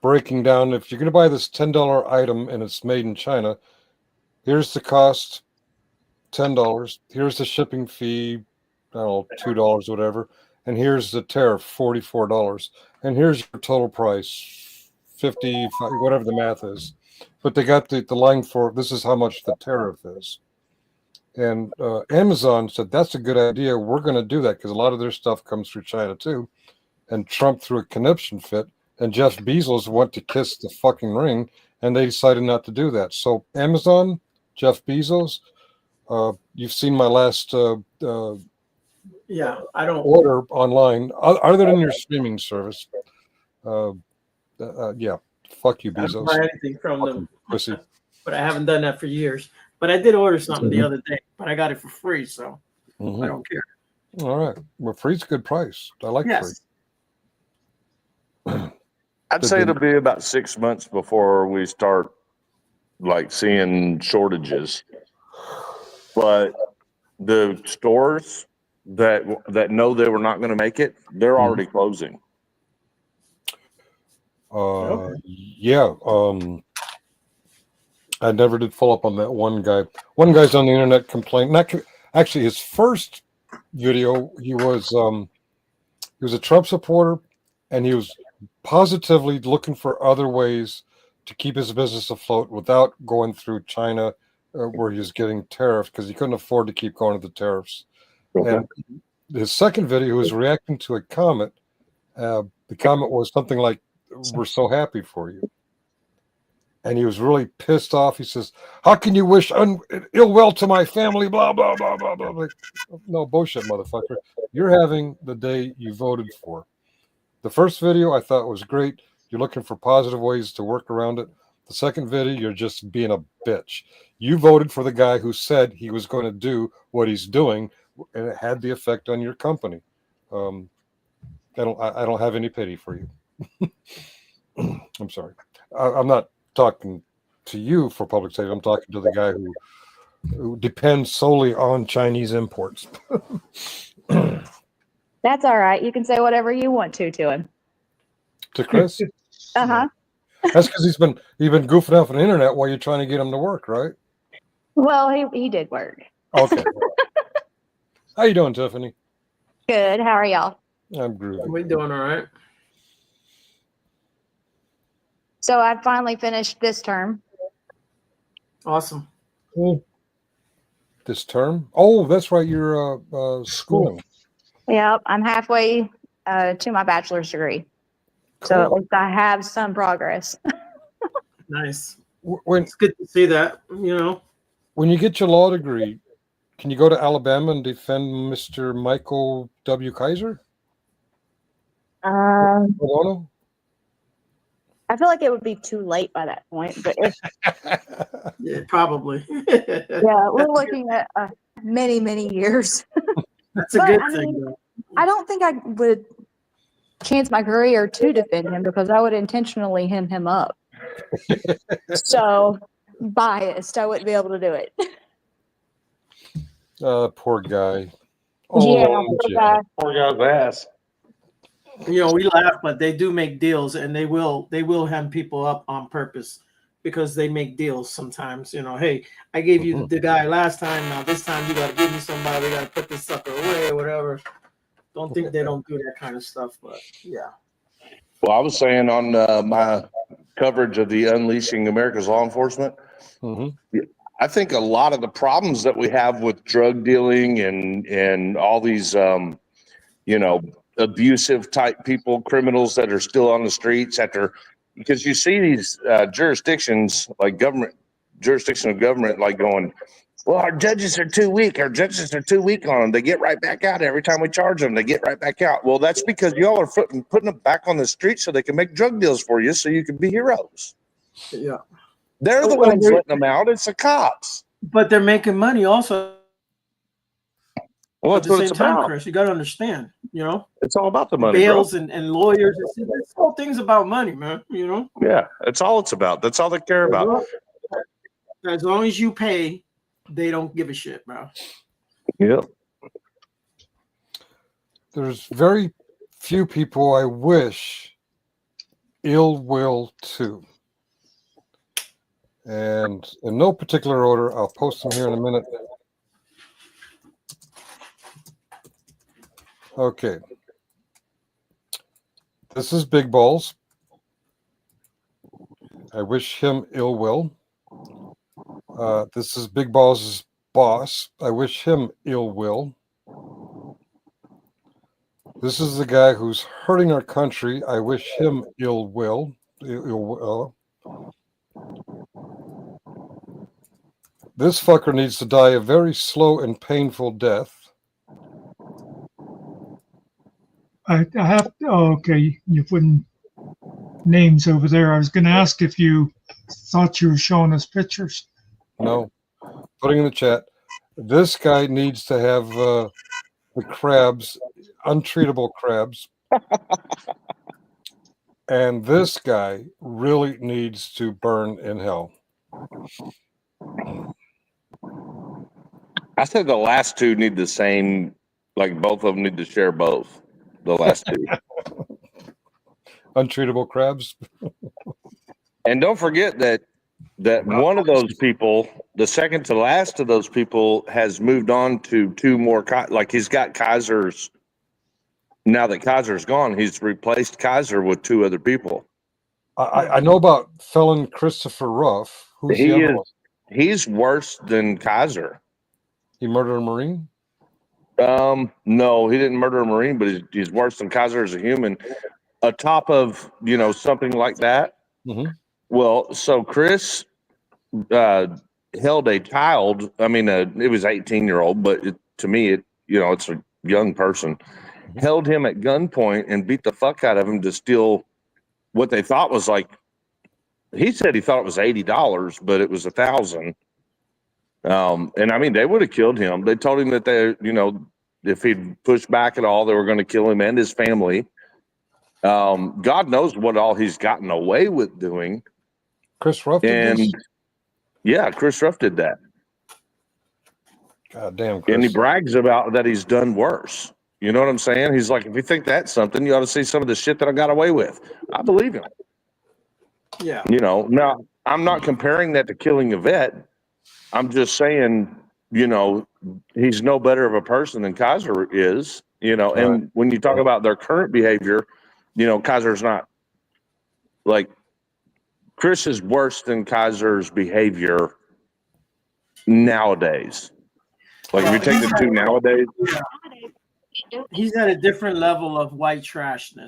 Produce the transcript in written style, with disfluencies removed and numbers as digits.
breaking down, if you're going to buy this $10 item and it's made in China, here's the cost, $10. Here's the shipping fee, I don't know, $2, whatever. And here's the tariff, $44. And here's your total price, 50, whatever the math is. But they got the line for this is how much the tariff is. And Amazon said, that's a good idea. We're going to do that because a lot of their stuff comes through China too. And Trump threw a conniption fit. And Jeff Bezos went to kiss the fucking ring. And they decided not to do that. So Amazon, Jeff Bezos, you've seen my last I don't order online, other than your streaming service. Yeah, fuck you, Bezos. I don't buy anything from them, pussy. But I haven't done that for years. But I did order something the other day, but I got it for free, so I don't care. All right, well, free's a good price. I like free. I'd say it'll be about 6 months before we start like seeing shortages. But the stores that know they were not going to make it, they're already closing. Yeah. I never did follow up on that one guy. One guy's on the internet complaining. Actually, his first video, he was a Trump supporter, and he was positively looking for other ways to keep his business afloat without going through China, where he was getting tariffs because he couldn't afford to keep going to the tariffs. Okay. And his second video, he was reacting to a comment. The comment was something like, "We're so happy for you." And he was really pissed off. He says, "How can you wish ill will to my family?" Blah, blah, blah, blah, blah. Like, no bullshit, motherfucker. You're having the day you voted for. The first video I thought was great. You're looking for positive ways to work around it. The second video, you're just being a bitch. You voted for the guy who said he was going to do what he's doing, and it had the effect on your company. I don't have any pity for you. I'm sorry. I'm not talking to you for public safety. I'm talking to the guy who depends solely on Chinese imports. That's all right. You can say whatever you want to him. To Chris? Uh-huh. That's because he's been goofing off on the internet while you're trying to get him to work, right? Well, he did work. Okay. How you doing, Tiffany? Good. How are y'all? I'm groovy. We're doing all right. So I finally finished this term. Awesome. This term? Oh, that's right. You're schooling. Yeah, I'm halfway to my bachelor's degree. Cool. So at least I have some progress. Nice. It's good to see that, When you get your law degree, can you go to Alabama and defend Mr. Michael W. Kaiser? I feel like it would be too late by that point, but yeah, probably. Yeah, we're looking at many, many years. That's a good thing, though. I don't think I would chance my career to defend him because I would intentionally hem him up. So biased, I wouldn't be able to do it. Poor guy. Yeah, poor guy's ass. We laugh, but they do make deals, and they will hem people up on purpose because they make deals sometimes. Hey, I gave you the guy last time. Now this time you got to give me somebody. We got to put this sucker away or whatever. Don't think they don't do that kind of stuff, but yeah. Well, I was saying on my coverage of the Unleashing America's Law Enforcement, I think a lot of the problems that we have with drug dealing and all these, abusive type people, criminals that are still on the streets because you see these jurisdictions like jurisdiction of government, like going, well, our judges are too weak. Our judges are too weak on them. They get right back out every time we charge them. They get right back out. Well, that's because y'all are putting them back on the street so they can make drug deals for you so you can be heroes. Yeah. They're the ones letting them out. It's the cops. But they're making money also. Well, at the same time, Chris, you got to understand, it's all about the money. Bails and lawyers. This whole thing's about money, man. Yeah, that's all it's about. That's all they care about. As long as you pay, they don't give a shit, bro. Yep. There's very few people I wish ill will to. And in no particular order, I'll post them here in a minute. Okay. This is Big Balls. I wish him ill will. This is Big Balls' boss. I wish him ill will. This is the guy who's hurting our country. I wish him ill will. This fucker needs to die a very slow and painful death. I have. Oh, okay, you're putting names over there. I was going to ask if you thought you were showing us pictures. No, putting in the chat. This guy needs to have the crabs, untreatable crabs. And this guy really needs to burn in hell. I said the last two need the same, like both of them need to share both. The last two. Untreatable crabs. And don't forget that one of those people, the second to last of those people, has moved on to two more. Like he's got Kaiser's. Now that Kaiser's gone, he's replaced Kaiser with two other people. I know about felon Christopher Ruff. Who's the other one? He's worse than Kaiser. He murdered a Marine? No, he didn't murder a Marine, but he's worse than Kaiser as a human. Atop of, something like that. Mm-hmm. Well, so Chris held a child. I mean, it was 18-year-old, but to me, it's a young person. Mm-hmm. Held him at gunpoint and beat the fuck out of him to steal what they thought was like. He said he thought it was $80, but it was $1,000. And I mean, they would have killed him. They told him that if he'd pushed back at all, they were going to kill him and his family. God knows what all he's gotten away with doing. Chris Ruff did this? Yeah, Chris Ruff did that. God damn, Chris. And he brags about that he's done worse. You know what I'm saying? He's like, if you think that's something, you ought to see some of the shit that I got away with. I believe him. Yeah. Now I'm not comparing that to killing a vet. I'm just saying, he's no better of a person than Kaiser is, Right. And when you talk about their current behavior, Kaiser's not like Chris is worse than Kaiser's behavior nowadays. Like if you take the two nowadays, He's at a different level of white trashness.